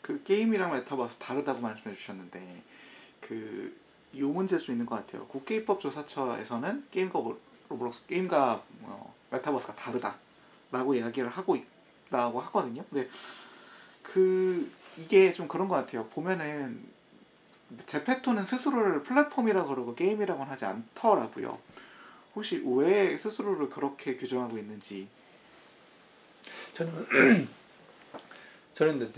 그 게임이랑 메타버스 다르다고 말씀해 주셨는데 이 문제일 수 있는 것 같아요. 국게임법 조사처에서는 게임과 로블록스 게임과 메타버스가 다르다라고 이야기를 하고 있다고 하거든요. 근데 이게 좀 그런 것 같아요. 보면은 제페토는 스스로를 플랫폼이라고 그러고 게임이라고는 하지 않더라고요. 혹시 왜 스스로를 그렇게 규정하고 있는지. 저는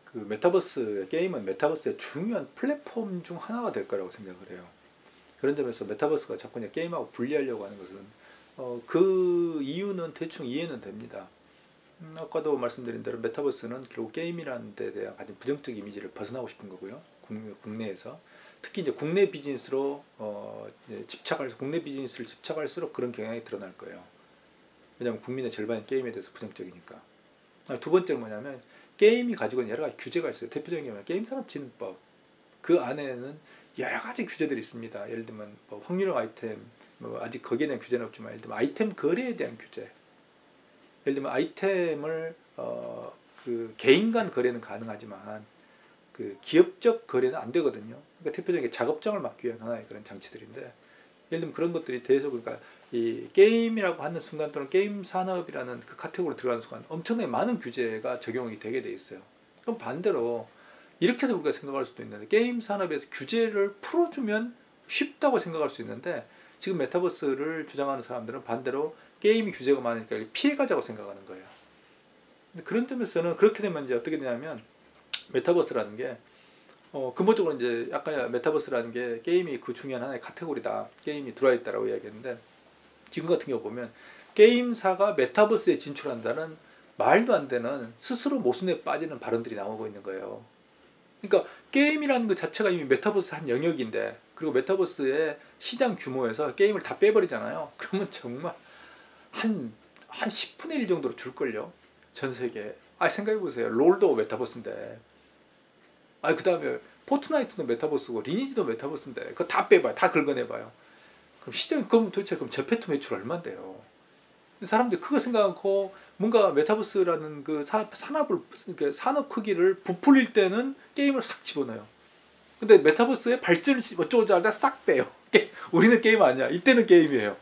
그 메타버스 게임은 메타버스의 중요한 플랫폼 중 하나가 될 거라고 생각을 해요. 그런 점에서 메타버스가 자꾸 게임하고 분리하려고 하는 것은 그 이유는 대충 이해는 됩니다. 아까도 말씀드린 대로 메타버스는 결국 게임이라는 데 대한 가장 부정적 이미지를 벗어나고 싶은 거고요. 국내에서 특히 이제 국내 비즈니스로 국내 비즈니스를 집착할수록 그런 경향이 드러날 거예요. 왜냐하면 국민의 절반이 게임에 대해서 부정적이니까. 두 번째는 뭐냐면 게임이 가지고 있는 여러 가지 규제가 있어요. 대표적인 경우는 게임산업진흥법. 그 안에는 여러 가지 규제들이 있습니다. 예를 들면 확률형 아이템, 아직 거기에 대한 규제는 없지만 예를 들면 아이템 거래에 대한 규제. 예를 들면 아이템을 그 개인 간 거래는 가능하지만 그 기업적 거래는 안 되거든요. 그러니까 대표적인 게 작업장을 막기 위한 하나의 그런 장치들인데 예를 들면 그런 것들이 대해서 그러니까 이 게임이라고 하는 순간 또는 게임 산업이라는 그 카테고리로 들어가는 순간 엄청나게 많은 규제가 적용이 되게 돼 있어요. 그럼 반대로 이렇게 해서 우리가 생각할 수도 있는데 게임 산업에서 규제를 풀어주면 쉽다고 생각할 수 있는데 지금 메타버스를 주장하는 사람들은 반대로 게임이 규제가 많으니까 피해가자고 생각하는 거예요. 근데 그런 점에서는 그렇게 되면 이제 어떻게 되냐면 메타버스라는 게 근본적으로 이제 아까 메타버스라는 게 게임이 그 중요한 하나의 카테고리다. 게임이 들어와 있다라고 이야기했는데 지금 같은 경우 보면 게임사가 메타버스에 진출한다는 말도 안 되는 스스로 모순에 빠지는 발언들이 나오고 있는 거예요. 그러니까 게임이라는 것 자체가 이미 메타버스 한 영역인데 그리고 메타버스의 시장 규모에서 게임을 다 빼버리잖아요. 그러면 정말 한 10분의 1 정도로 줄걸요. 전 세계에. 생각해보세요. 롤도 메타버스인데 그 다음에 포트나이트도 메타버스고 리니지도 메타버스인데 그거 다 빼봐요. 다 긁어내봐요. 그럼 도대체 제페토 매출 얼마인데요? 사람들이 그거 생각하고 뭔가 메타버스라는 그 산업 크기를 부풀릴 때는 게임을 싹 집어넣어요. 근데 메타버스의 발전을 어쩌고저쩌고 하다 싹 빼요. 우리는 게임 아니야. 이때는 게임이에요.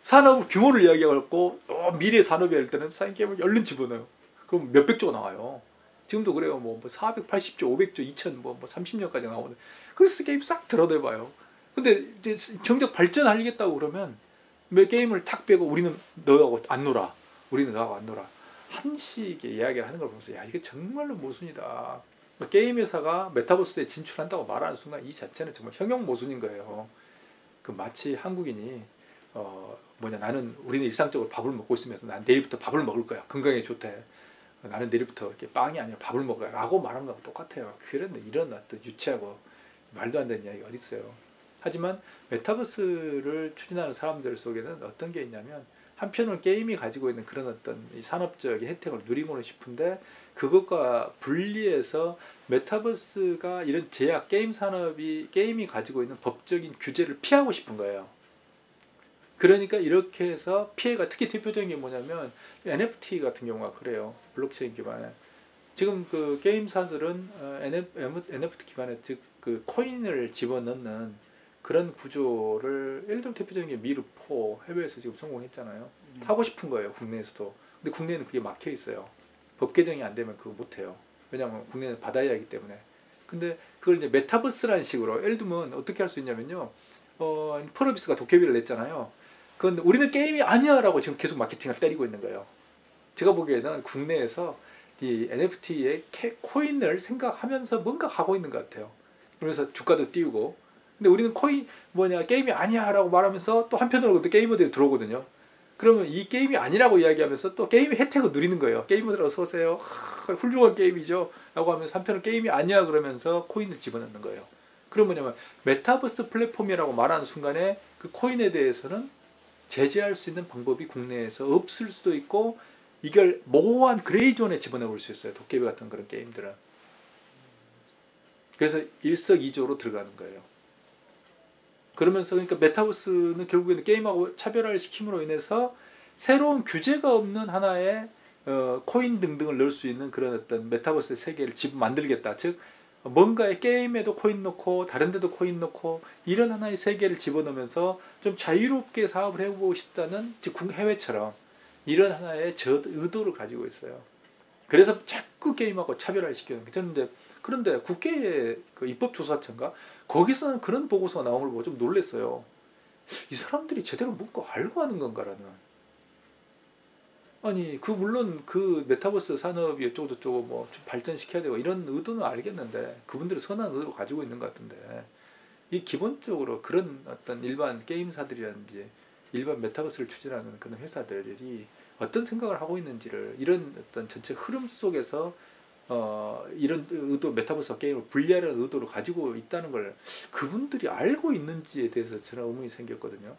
산업 규모를 이야기하고 미래 산업이 할 때는 게임을 얼른 집어넣어요. 그럼 몇백조가 나와요. 지금도 그래요. 480조, 500조, 2000, 30년까지 나오는데 그래서 게임 싹 들어대봐요. 근데 이제 정작 발전하겠다고 그러면 게임을 탁 빼고 우리는 너하고 안 놀아. 우리는 너하고 안 놀아. 한식의 이야기를 하는 걸 보면서 이게 정말로 모순이다. 게임 회사가 메타버스에 진출한다고 말하는 순간 이 자체는 정말 형용 모순인 거예요. 마치 한국인이 우리는 일상적으로 밥을 먹고 있으면서 난 내일부터 밥을 먹을 거야. 건강에 좋대. 나는 내일부터 이렇게 빵이 아니라 밥을 먹어야 라고 말하는 거하고 똑같아요. 그런데 이런 어떤 유치하고 말도 안 되는 이야기가 어디 있어요. 하지만 메타버스를 추진하는 사람들 속에는 어떤 게 있냐면 한편으로는 게임이 가지고 있는 그런 어떤 산업적인 혜택을 누리고는 싶은데 그것과 분리해서 메타버스가 이런 제약 게임 산업이 게임이 가지고 있는 법적인 규제를 피하고 싶은 거예요. 그러니까 이렇게 해서 피해가 특히 대표적인 게 뭐냐면 NFT 같은 경우가 그래요. 블록체인 기반에 지금 그 게임사들은 NFT 기반에 즉 그 코인을 집어넣는 그런 구조를 예를 들어 대표적인 게 미르포 해외에서 지금 성공했잖아요. 하고 싶은 거예요. 국내에서도. 근데 국내에는 그게 막혀 있어요. 법 개정이 안 되면 그거 못 해요. 왜냐하면 국내는 받아야 하기 때문에. 근데 그걸 이제 메타버스라는 식으로 예를 들면 어떻게 할 수 있냐면요. 펄어비스가 도깨비를 냈잖아요. 그건 우리는 게임이 아니야 라고 지금 계속 마케팅을 때리고 있는 거예요. 제가 보기에는 국내에서 이 NFT의 코인을 생각하면서 뭔가 하고 있는 것 같아요. 그래서 주가도 띄우고 근데 우리는 게임이 아니야 라고 말하면서 또 한편으로 또 게이머들이 들어오거든요. 그러면 이 게임이 아니라고 이야기하면서 또 게임의 혜택을 누리는 거예요. 게이머들 어서 오세요. 훌륭한 게임이죠. 라고 하면서 한편으로 게임이 아니야 그러면서 코인을 집어넣는 거예요. 그럼 뭐냐면 메타버스 플랫폼이라고 말하는 순간에 그 코인에 대해서는 제재할 수 있는 방법이 국내에서 없을 수도 있고 이걸 모호한 그레이존에 집어넣을 수 있어요. 도깨비 같은 그런 게임들은. 그래서 일석이조로 들어가는 거예요. 그러면서 그러니까 메타버스는 결국에는 게임하고 차별화를 시킴으로 인해서 새로운 규제가 없는 하나의 코인 등등을 넣을 수 있는 그런 어떤 메타버스의 세계를 만들겠다. 즉 뭔가의 게임에도 코인 넣고 다른 데도 코인 넣고 이런 하나의 세계를 집어넣으면서 좀 자유롭게 사업을 해보고 싶다는 즉 해외처럼 이런 하나의 의도를 가지고 있어요. 그래서 자꾸 게임하고 차별화를 시키는 게 그런데 국회의 그 입법조사처인가 거기서는 그런 보고서가 나온 걸 보고 좀 놀랐어요. 이 사람들이 제대로 묻고 알고 하는 건가라는. 아니 물론 그 메타버스 산업이 어쩌고 저쩌고 뭐 좀 발전시켜야 되고 이런 의도는 알겠는데 그분들은 선한 의도를 가지고 있는 것 같은데 이 기본적으로 그런 어떤 일반 게임사들이라든지 일반 메타버스를 추진하는 그런 회사들이 어떤 생각을 하고 있는지를 이런 어떤 전체 흐름 속에서 이런 의도 메타버스 게임을 분리하려는 의도를 가지고 있다는 걸 그분들이 알고 있는지에 대해서 저는 의문이 생겼거든요.